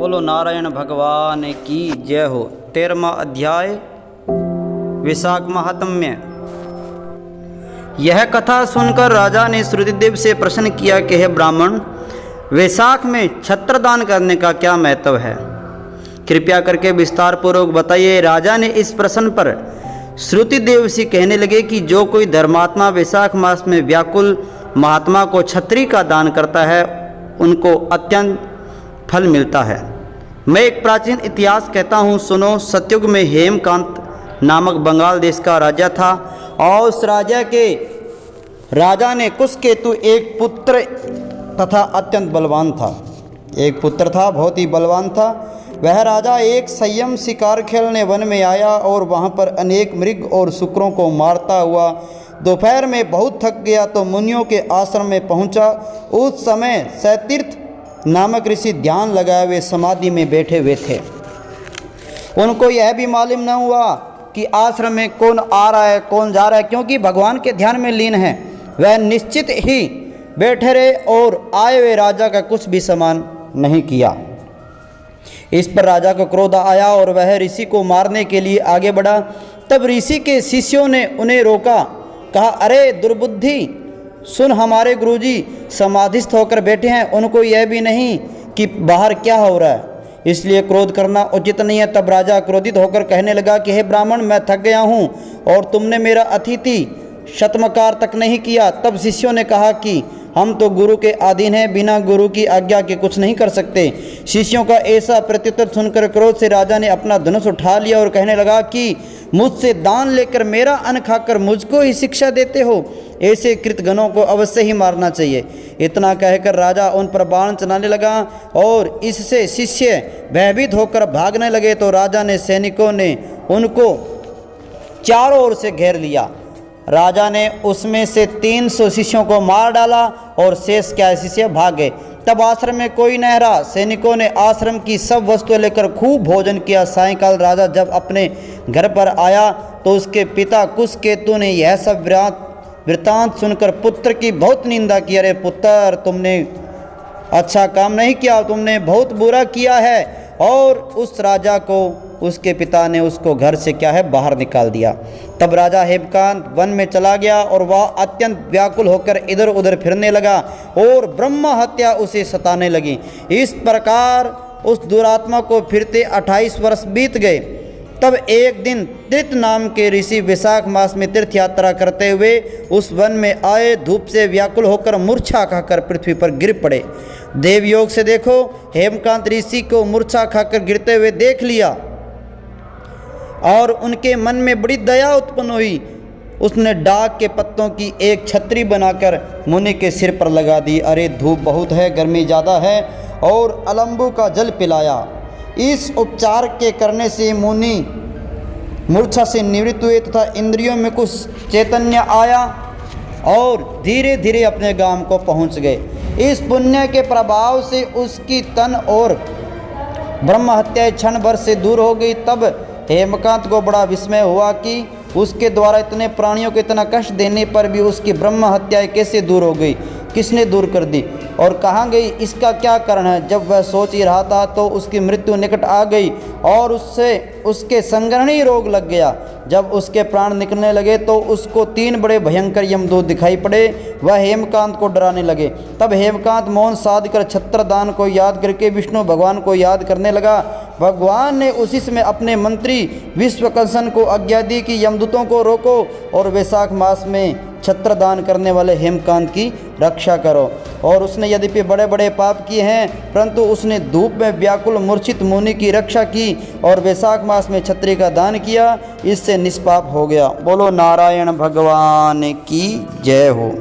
बोलो नारायण भगवान की जय हो। 13वां अध्याय विशाख महात्म्य। यह कथा सुनकर राजा ने श्रुतिदेव से प्रश्न किया कि हे ब्राह्मण, वैशाख में छत्रदान करने का क्या महत्व है? कृपया करके विस्तार पूर्वक बताइए। राजा ने इस प्रश्न पर श्रुतिदेव से कहने लगे कि जो कोई धर्मात्मा वैशाख मास में व्याकुल महात्मा को छत्री का दान करता है उनको अत्यंत फल मिलता है। मैं एक प्राचीन इतिहास कहता हूँ, सुनो। सतयुग में हेमकांत नामक बंगाल देश का राजा था और उस राजा ने कुशकेतु एक पुत्र तथा अत्यंत बलवान था। एक पुत्र था, बहुत ही बलवान था। वह राजा एक संयम शिकार खेलने वन में आया और वहाँ पर अनेक मृग और शुक्रों को मारता हुआ दोपहर में बहुत थक गया तो मुनियों के आश्रम में पहुँचा। उस समय सतीर्थ नामक ऋषि ध्यान लगाए हुए समाधि में बैठे हुए थे। उनको यह भी मालूम न हुआ कि आश्रम में कौन आ रहा है कौन जा रहा है, क्योंकि भगवान के ध्यान में लीन है। वह निश्चित ही बैठे रहे और आए हुए राजा का कुछ भी सम्मान नहीं किया। इस पर राजा को क्रोध आया और वह ऋषि को मारने के लिए आगे बढ़ा। तब ऋषि के शिष्यों ने उन्हें रोका, कहा, अरे दुर्बुद्धि, सुन, हमारे गुरुजी समाधिस्थ होकर बैठे हैं, उनको यह भी नहीं कि बाहर क्या हो रहा है, इसलिए क्रोध करना उचित नहीं है। तब राजा क्रोधित होकर कहने लगा कि हे ब्राह्मण, मैं थक गया हूँ और तुमने मेरा अतिथि शतमकार तक नहीं किया। तब शिष्यों ने कहा कि हम तो गुरु के अधीन हैं, बिना गुरु की आज्ञा के कुछ नहीं कर सकते। शिष्यों का ऐसा प्रत्युत्तर सुनकर क्रोध से राजा ने अपना धनुष उठा लिया और कहने लगा कि मुझसे दान लेकर मेरा अन्न खाकर मुझको ही शिक्षा देते हो, ऐसे कृतघ्नों को अवश्य ही मारना चाहिए। इतना कहकर राजा उन पर बाण चलाने लगा और इससे शिष्य भयभीत होकर भागने लगे तो राजा ने सैनिकों ने उनको चारों ओर से घेर लिया। राजा ने उसमें से 300 शिष्यों को मार डाला और शेष क्या शिष्य भाग गए। तब आश्रम में कोई न रहा। सैनिकों ने आश्रम की सब वस्तुएं लेकर खूब भोजन किया। सायंकाल राजा जब अपने घर पर आया तो उसके पिता कुशकेतु ने यह सब वृतांत सुनकर पुत्र की बहुत निंदा की। अरे पुत्र, तुमने अच्छा काम नहीं किया, तुमने बहुत बुरा किया है। और उस राजा को उसके पिता ने उसको घर से क्या है बाहर निकाल दिया। तब राजा हेमकांत वन में चला गया और वह अत्यंत व्याकुल होकर इधर उधर फिरने लगा और ब्रह्म हत्या उसे सताने लगी। इस प्रकार उस दुरात्मा को फिरते 28 वर्ष बीत गए। तब एक दिन तीर्थ नाम के ऋषि वैशाख मास में तीर्थ यात्रा करते हुए उस वन में आए। धूप से व्याकुल होकर मूर्छा खाकर पृथ्वी पर गिर पड़े। देवयोग से देखो, हेमकांत ऋषि को मूर्छा खाकर गिरते हुए देख लिया और उनके मन में बड़ी दया उत्पन्न हुई। उसने डाक के पत्तों की एक छतरी बनाकर मुनि के सिर पर लगा दी। अरे धूप बहुत है, गर्मी ज़्यादा है, और अलंबू का जल पिलाया। इस उपचार के करने से मुनि मूर्छा से निवृत्त हुए तथा इंद्रियों में कुछ चैतन्य आया और धीरे धीरे अपने गांव को पहुंच गए। इस पुण्य के प्रभाव से उसकी तन और ब्रह्म हत्या क्षण भर से दूर हो गई। तब हेमकांत को बड़ा विस्मय हुआ कि उसके द्वारा इतने प्राणियों को इतना कष्ट देने पर भी उसकी ब्रह्म हत्या कैसे दूर हो गई, किसने दूर कर दी और कहाँ गई, इसका क्या कारण है। जब वह सोच ही रहा था तो उसकी मृत्यु निकट आ गई और उसके संग्रहणी रोग लग गया। जब उसके प्राण निकलने लगे तो उसको 3 बड़े भयंकर यमदूत दिखाई पड़े। वह हेमकांत को डराने लगे। तब हेमकांत मौन साध कर छत्रदान को याद करके विष्णु भगवान को याद करने लगा। भगवान ने उसी समय अपने मंत्री विश्वकर्षण को आज्ञा दी कि यमदूतों को रोको और वैशाख मास में छत्रदान करने वाले हेमकांत की रक्षा करो। और उसने यद्यपि बड़े बड़े पाप किए हैं परंतु उसने धूप में व्याकुल मूर्छित मुनि की रक्षा की और वैशाख मास में छत्री का दान किया, इससे निष्पाप हो गया। बोलो नारायण भगवान की जय हो।